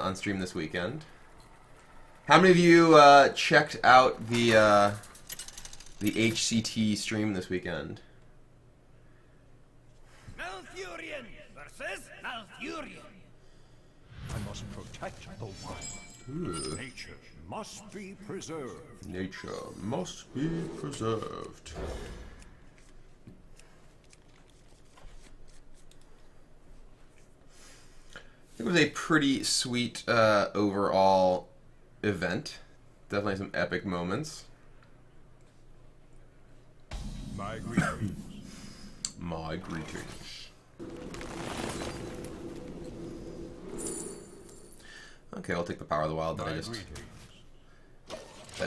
on stream this weekend. How many of you checked out the HCT stream this weekend? Malfurion versus Malfurion. I must protect the wild. Nature must be preserved. Nature must be preserved. It was a pretty sweet overall event. Definitely some epic moments. My greetings. My greetings. Okay, I'll take the Power of the Wild that I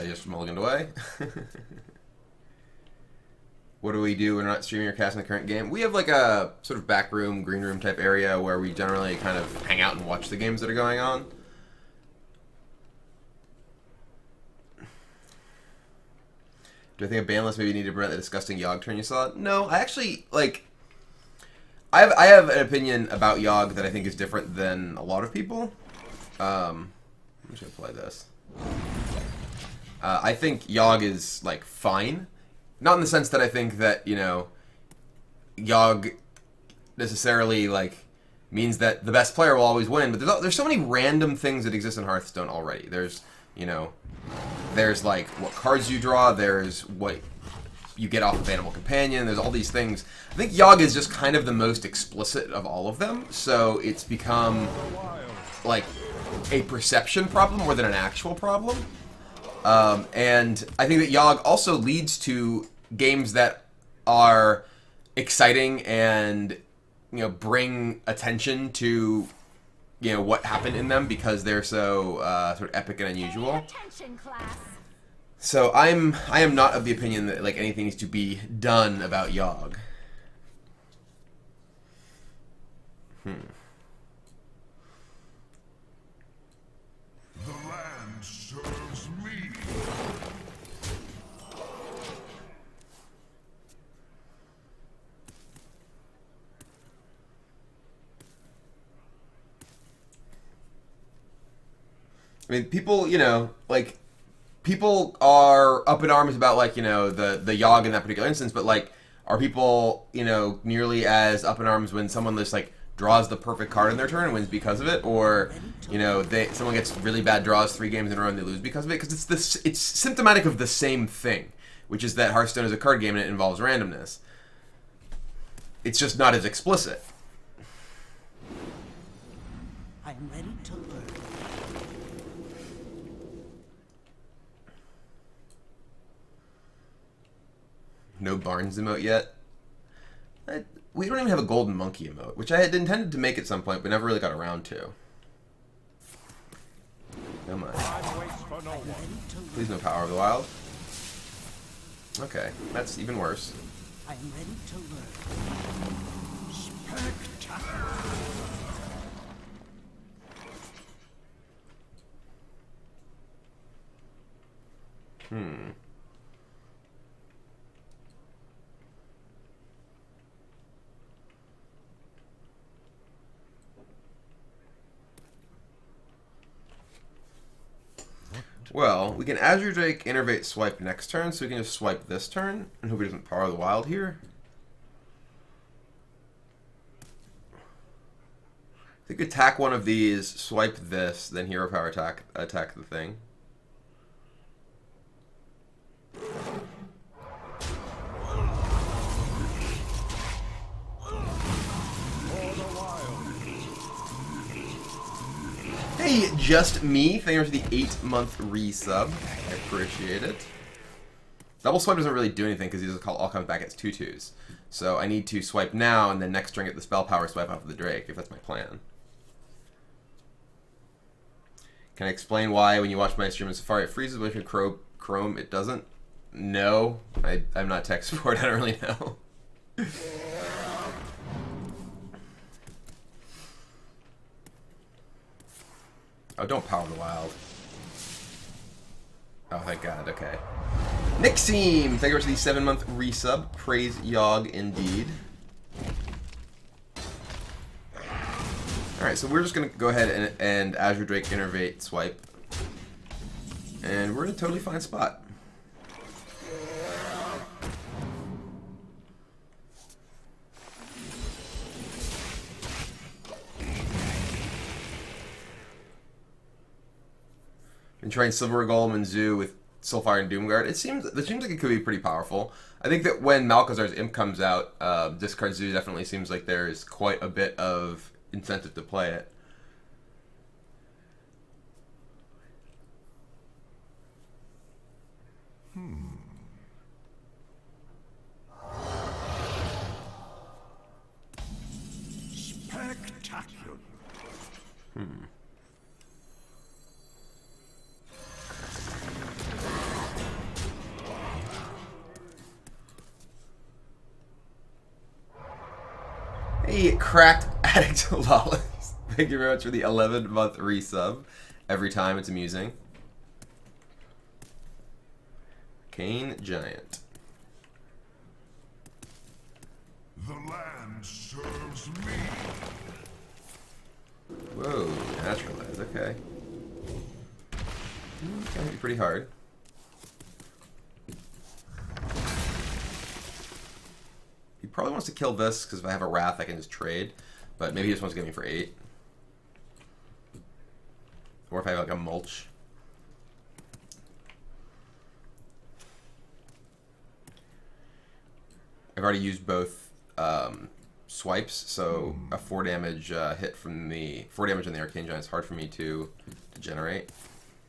just mulliganed away. What do we do when we're not streaming or casting the current game? We have like a sort of back room, green room type area where we generally kind of hang out and watch the games that are going on. Do I think a ban list maybe needed to prevent the disgusting Yogg turn you saw? No, I actually, like, I have an opinion about Yogg that I think is different than a lot of people. I'm just going to play this. I think Yogg is, like, fine. Not in the sense that I think that, you know, Yogg necessarily, like, means that the best player will always win, but there's so many random things that exist in Hearthstone already. There's, you know, there's, like, what cards you draw, there's what you get off of Animal Companion, there's all these things. I think Yogg is just kind of the most explicit of all of them, so it's become, like, a perception problem more than an actual problem. And I think that Yogg also leads to games that are exciting and, you know, bring attention to, you know, what happened in them because they're so sort of epic and unusual. So I am not of the opinion that like anything needs to be done about Yogg. The land serves me. I mean, people, you know, like, people are up in arms about, like, you know, the Yogg in that particular instance, but, like, are people, you know, nearly as up in arms when someone just, like, draws the perfect card in their turn and wins because of it, or, you know, someone gets really bad draws 3 games in a row and they lose because of it? Because it's symptomatic of the same thing, which is that Hearthstone is a card game and it involves randomness. It's just not as explicit. I am ready to learn. No Barnes emote yet. We don't even have a golden monkey emote, which I had intended to make at some point, but never really got around to. Come on. Please no Power of the Wild. Okay, that's even worse. I am ready to learn. Spectacular. Well, we can Azure Drake Innervate swipe next turn, so we can just swipe this turn and hope he doesn't Power of the Wild here. I think attack one of these, swipe this, then Hero Power attack the thing. Hey, just me. Thank you for the 8-month resub. I appreciate it. Double swipe doesn't really do anything because these all comes back as 2/2s. So I need to swipe now and then next turn get the spell power swipe off of the Drake, if that's my plan. Can I explain why when you watch my stream in Safari it freezes, but if you Chrome it doesn't? No. I'm not tech support. I don't really know. Oh, don't Power the Wild. Oh, thank God. Okay. Nixiem! Thank you for the 7-month resub. Praise Yogg indeed. Alright, so we're just going to go ahead and Azure Drake Innervate swipe. And we're in a totally fine spot. Been trying Silver Golem and Zoo with Soulfire and Doomguard. It seems like it could be pretty powerful. I think that when Malchezaar's Imp comes out, discard Zoo definitely seems like there is quite a bit of incentive to play it. Spectacular. Hey, Cracked Addict Lawless. Thank you very much for the 11-month resub. Every time it's amusing. Kane Giant. The land serves me. Whoa, naturalize, okay. It's gonna be pretty hard. He probably wants to kill this, because if I have a Wrath, I can just trade. But maybe he just wants to get me for 8. Or if I have like a Mulch. I've already used both swipes, so a 4 damage hit from the 4 damage on the Arcane Giant is hard for me to generate.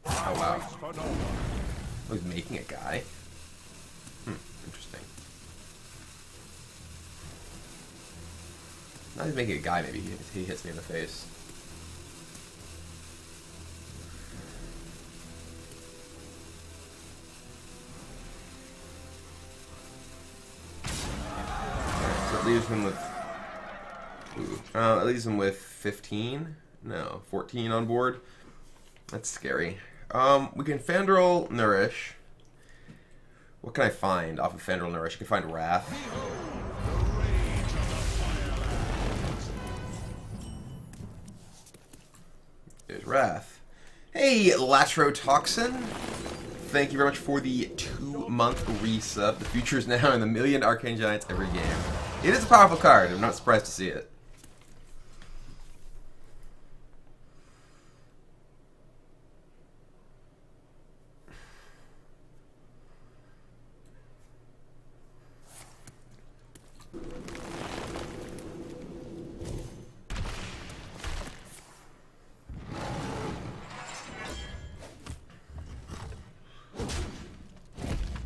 Oh wow! Oh, he's making a guy. Interesting. Not even making a guy. Maybe he hits me in the face. It leaves him with. It leaves him with 15. No, 14 on board. That's scary. We can Fandral Nourish. What can I find off of Fandral Nourish? I can find Wrath. There's Wrath. Hey, Latrotoxin. Thank you very much for the 2-month resub. The future is now in the million Arcane Giants every game. It is a powerful card. I'm not surprised to see it.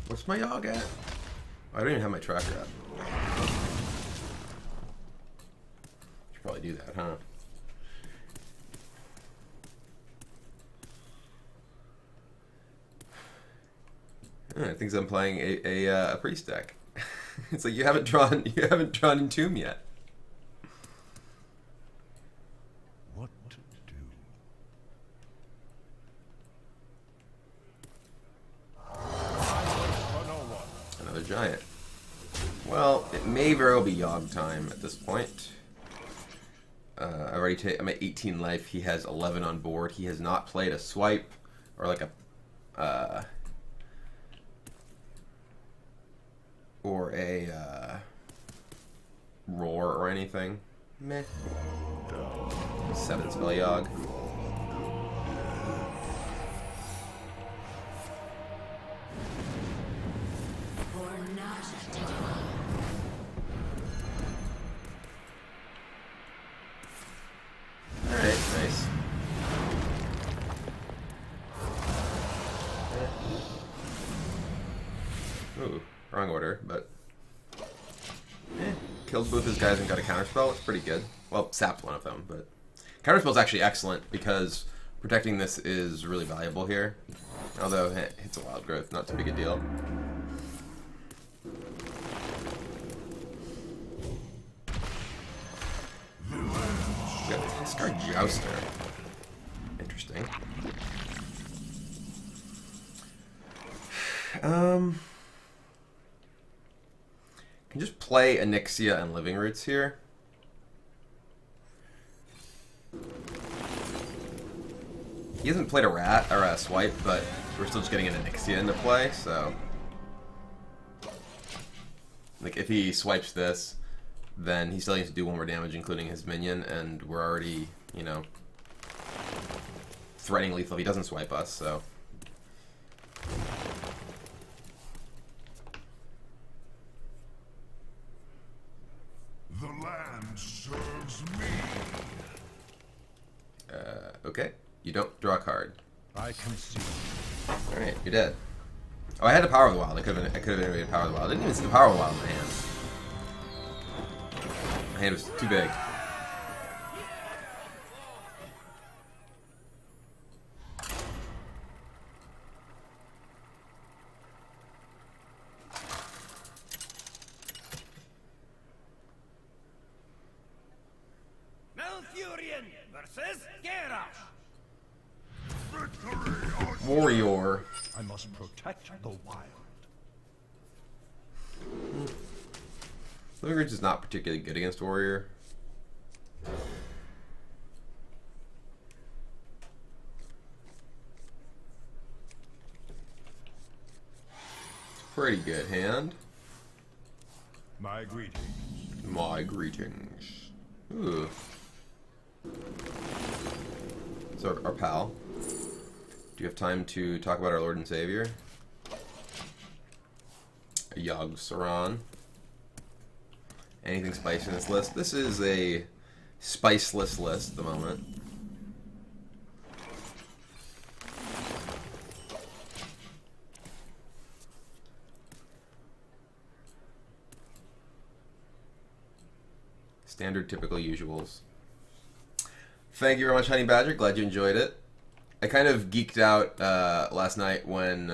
What's my Aug at? I don't even have my tracker up. Should probably do that, huh? It thinks I'm playing a priest deck. It's like you haven't drawn Entomb yet. What to do? Another giant. Well, it may very well be Yogg time at this point. I'm at 18 life. He has 11 on board. He has not played a swipe or like a roar or anything. Meh. 7 spell Yogg. Alright, nice. Ooh, wrong order, but killed both his guys and got a counterspell. It's pretty good. Well, sapped one of them, but counterspell is actually excellent because protecting this is really valuable here. Although it hits a wild growth, not too big a deal. We got to discard Jouster. Interesting. Can just play Onyxia and Living Roots here. He hasn't played a rat or a swipe, but we're still just getting an Onyxia into play, so like if he swipes this, then he still needs to do 1 more damage, including his minion, and we're already, you know, threatening lethal if he doesn't swipe us, so. The land serves me. Okay. You don't draw a card. I concede. Alright, you're dead. Oh, I had a Power of the Wild. I could have innovated Power of the Wild. I didn't even see the Power of the Wild in my hand. My hand was too big. Malfurion versus Garrosh. Warrior. I must protect the wild. Living Roots is not particularly good against Warrior. Pretty good hand. My greetings. My greetings. Ooh. So our pal. Do you have time to talk about our Lord and Savior? Yogg Saron. Anything spicy in this list? This is a spiceless list at the moment. Standard, typical, usuals. Thank you very much, Honey Badger. Glad you enjoyed it. I kind of geeked out last night when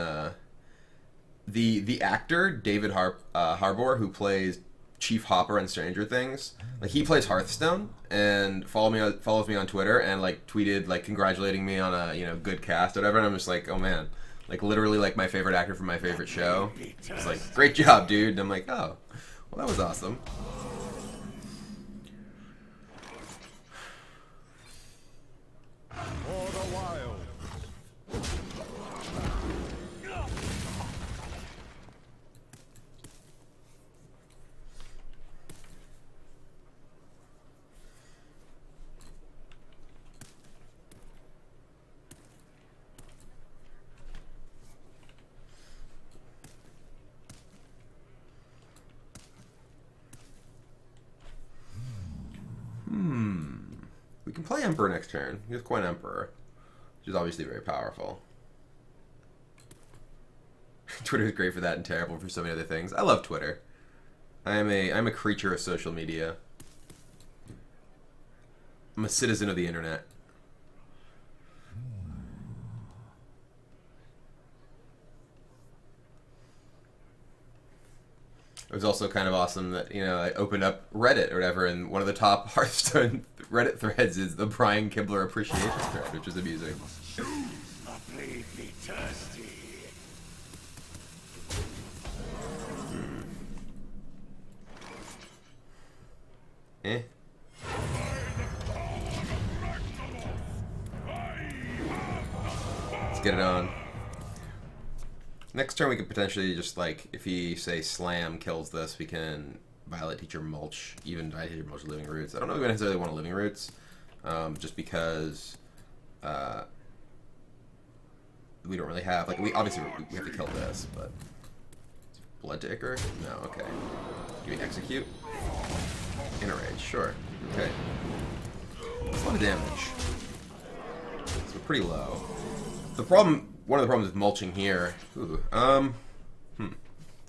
the actor David Harbour, who plays Chief Hopper in Stranger Things, like he plays Hearthstone and follows me on Twitter and like tweeted like congratulating me on a good cast or whatever, and I'm just like, oh man, like literally like my favorite actor from my favorite show. It's like, great job, dude. And I'm like, oh, well that was awesome. For the wild. We can play Emperor next turn. He has Coin Emperor, which is obviously very powerful. Twitter is great for that and terrible for so many other things. I love Twitter. I'm a creature of social media. I'm a citizen of the internet. It was also kind of awesome that, I opened up Reddit or whatever, and one of the top Hearthstone Reddit threads is the Brian Kibler appreciation thread, which is amusing. Completely thirsty. Eh. Let's get it on. Next turn we could potentially just like, if he say slam kills this, we can Violet Teacher mulch, even Violet Teacher mulch Living Roots. I don't know if we necessarily want a Living Roots, just because we don't really have, like, we obviously we have to kill this, but Blood to Ichor? No, okay. Do we execute? Inner Rage, sure. Okay. That's a lot of damage. So pretty low. The problem, one of the problems with mulching here, it's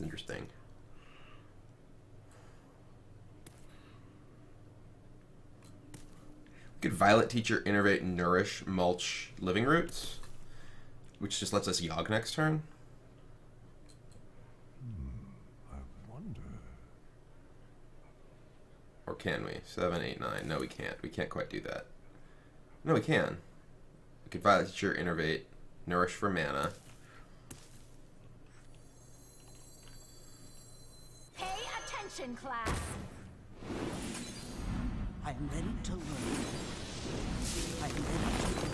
interesting. We could Violet Teacher, Innervate, Nourish, Mulch, Living Roots, which just lets us Yogg next turn. I wonder. Or can we? 7, 8, 9. No, we can't. We can't quite do that. No, we can. We could Violet Teacher, Innervate, Nourish for mana. Pay attention, class. I am ready to learn. I am ready to learn.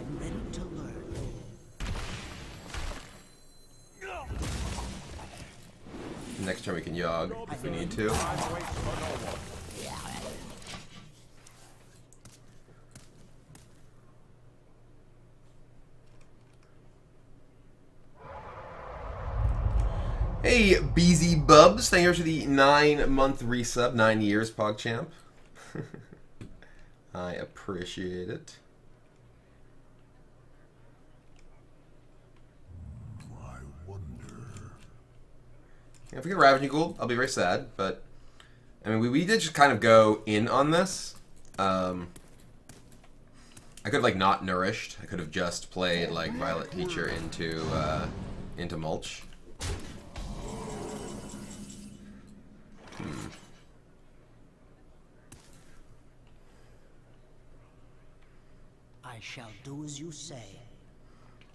I'm ready to learn. Next turn we can Yogg if we need to. Time waits for no one. Hey, BZ Bubs, thank you for the 9-month resub, 9 years, PogChamp. I appreciate it. I wonder. If we get Ravaging Ghoul, I'll be very sad, but I mean, we did just kind of go in on this. I could have like not nourished. I could have just played like Violet Teacher into Mulch. I shall do as you say.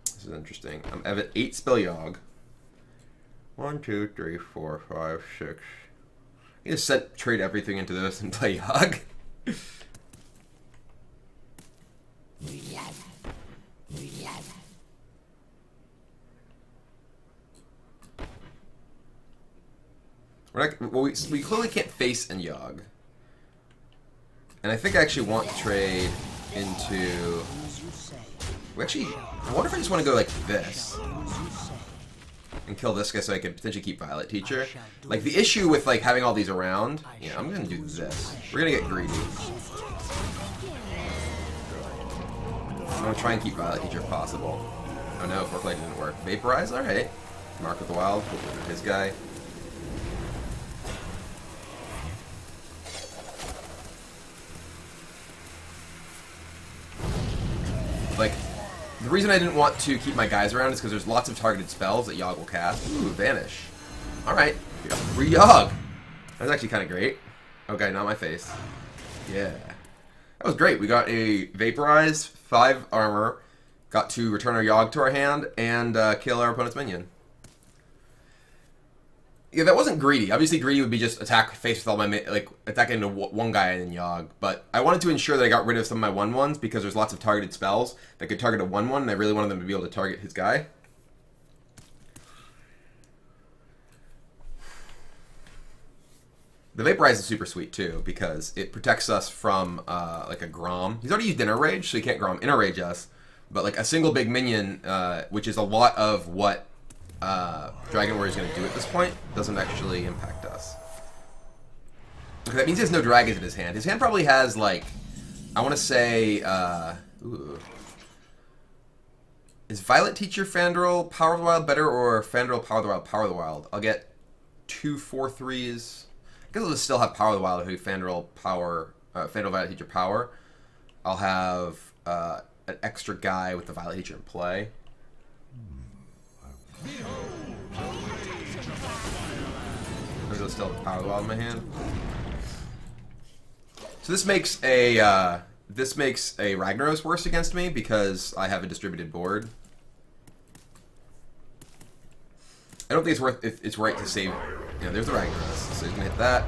This is interesting. I'm at 8 spell Yogg. 1, 2, 3, 4, 5, 6. You just trade everything into this and play Yogg. We clearly can't face and Yogg. And I think I actually want to trade into... As you say. I wonder if I just want to go like this. And kill this guy so I could potentially keep Violet Teacher. Like, the issue with, like, having all these around... Yeah, I'm gonna do this. We're gonna get greedy. I'm gonna try and keep Violet Teacher if possible. Oh no, Forklight didn't work. Vaporize? Alright. Mark with the Wild. His guy. Like, the reason I didn't want to keep my guys around is because there's lots of targeted spells that Yogg will cast. Ooh, Vanish. Alright. Free Yogg. That's actually kind of great. Okay, not my face. Yeah. That was great. We got a Vaporize, 5 armor, got to return our Yogg to our hand, and kill our opponent's minion. Yeah, that wasn't greedy. Obviously, greedy would be just attack face with all my like attack into one guy and then Yogg. But I wanted to ensure that I got rid of some of my 1/1s because there's lots of targeted spells that could target a 1/1, and I really wanted them to be able to target his guy. The Vaporize is super sweet too because it protects us from like a Grom. He's already used Inner Rage, so he can't Grom Inner Rage us. But like a single big minion, which is a lot of what Dragon Warrior is going to do at this point, doesn't actually impact us. Okay, that means he has no dragons in his hand. His hand probably has, like, I want to say, ooh. Is Violet Teacher Fandral Power of the Wild better, or Fandral Power of the Wild Power of the Wild? I'll get 2 4/3s. I guess I'll just still have Power of the Wild, who Fandral Power, Fandral Violet Teacher Power. I'll have an extra guy with the Violet Teacher in play. I'm gonna still have Power of the Wild in my hand. So this makes a Ragnaros worse against me because I have a distributed board. I don't think it's right to save. You know, there's the Ragnaros, so he's gonna hit that.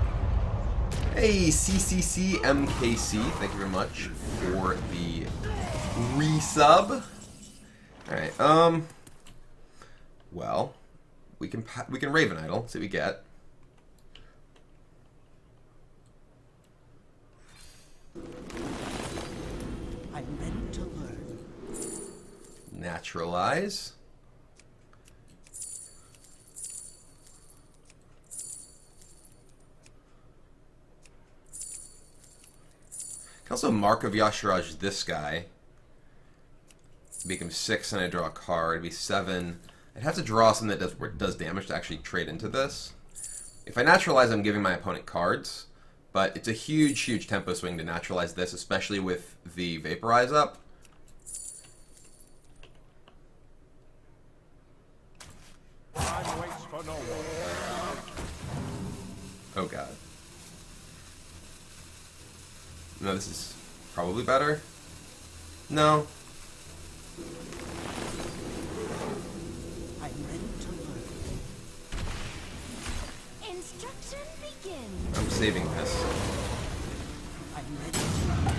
Hey, CCCMKC, thank you very much for the resub. All right, well, we can Raven Idol, see what we get. I'm ready to learn. Naturalize. I can also Mark of Yashiraj this guy. Make him 6 and I draw a card. It'd be 7. I'd have to draw something that does damage to actually trade into this. If I naturalize, I'm giving my opponent cards, but it's a huge, huge tempo swing to naturalize this, especially with the Vaporize up. Time waits for no one. Oh god. No, this is probably better. No. I'm ready to learn. Instruction begins. I'm saving this. I'm ready to learn.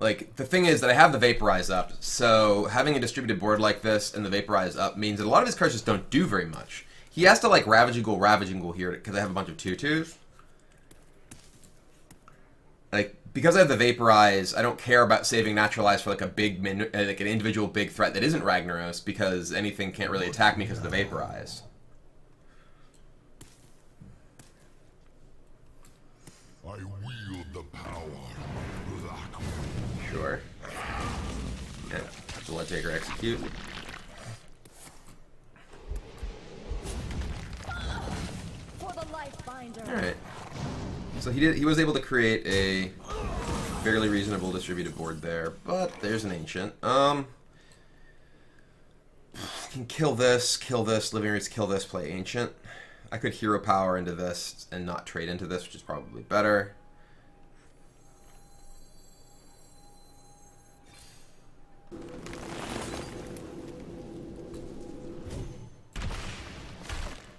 Like, the thing is that I have the Vaporize up, so having a distributed board like this and the Vaporize up means that a lot of his cards just don't do very much. He has to, like, Ravaging Ghoul here, because I have a bunch of 2/2s. Like, because I have the Vaporize, I don't care about saving Naturalize for, like, like, an individual big threat that isn't Ragnaros, because anything can't really attack me because of the Vaporize. I wield the power. Black. Sure. Yeah, have to let Jaeger execute. For the life binder. Alright. So he was able to create a fairly reasonable distributed board there, but there's an ancient. Can kill this, living roots, kill this, play ancient. I could hero power into this and not trade into this, which is probably better.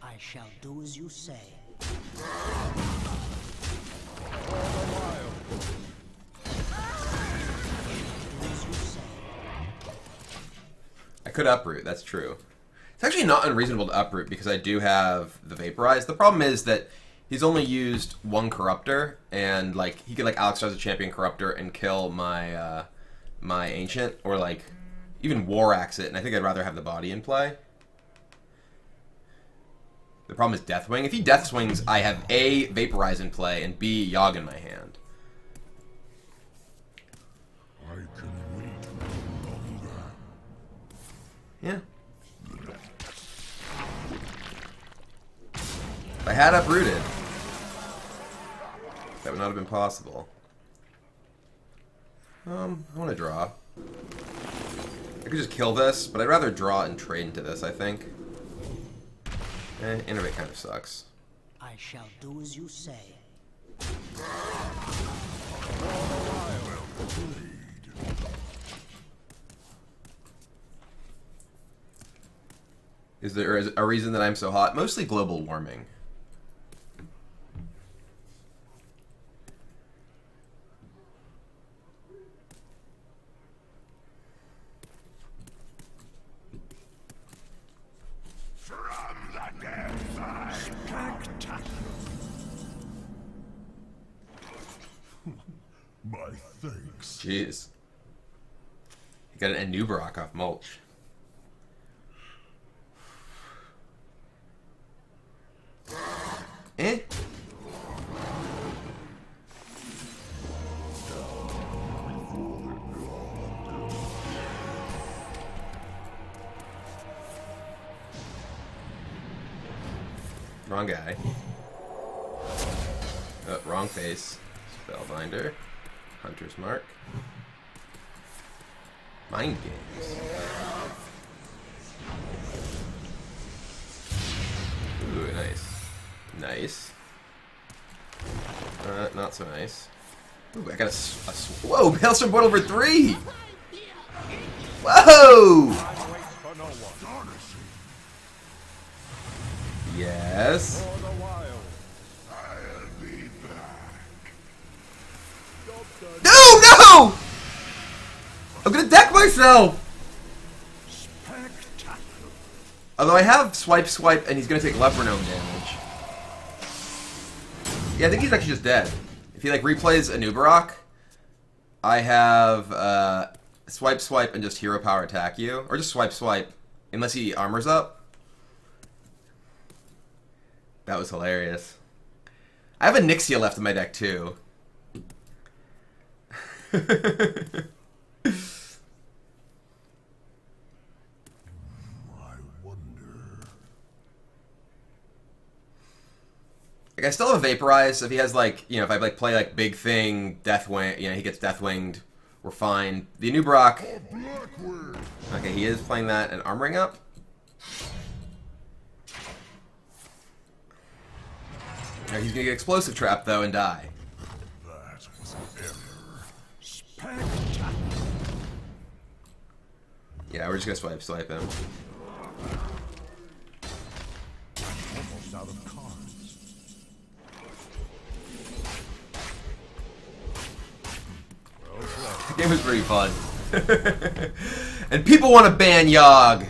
I shall do as you say. I could uproot, that's true. It's actually not unreasonable to uproot because I do have the Vaporize. The problem is that he's only used one Corruptor, and like he could like Alex as a champion Corruptor and kill my my Ancient, or like even War Axe it, and I think I'd rather have the body in play. The problem is Deathwing. If he Death Swings, I have A, Vaporize in play, and B, Yogg in my hand. I can wait longer. Yeah. If I had uprooted, that would not have been possible. I want to draw. I could just kill this, but I'd rather draw and trade into this, I think. Innervate kind of sucks. I shall do as you say. Is there a reason that I'm so hot? Mostly global warming. My thanks. Jeez. You got an Anubarak off Mulch. Eh? Wrong guy. Oh, wrong face. Spellbinder. Hunter's Mark. Mind Games. Ooh, nice. Nice. Not so nice. Ooh, I got a whoa, Hailstorm Bolt over 3! Whoa! Time waits for no one. Yes. For the wild. I'll be back. No! I'm gonna deck myself! Spectacular. Although I have Swipe, and he's gonna take Leper Gnome damage. Yeah, I think he's actually just dead. If he like replays Anubarak, I have Swipe, and just hero power attack you. Or just Swipe, unless he armors up. That was hilarious. I have a Nixia left in my deck too. I wonder. Like, I still have a Vaporize, so if he has, like, you know, if I, like, play, like, Big Thing, Deathwing, you know, he gets Deathwinged, we're fine. The Anubarak, Blackward. okay, he is playing that and armoring up. He's gonna get Explosive Trap, though, and die. That was an error. Spectacular. Yeah, we're just gonna swipe him. Almost out of cards. Well played. The game was pretty fun. And people want to ban Yogg.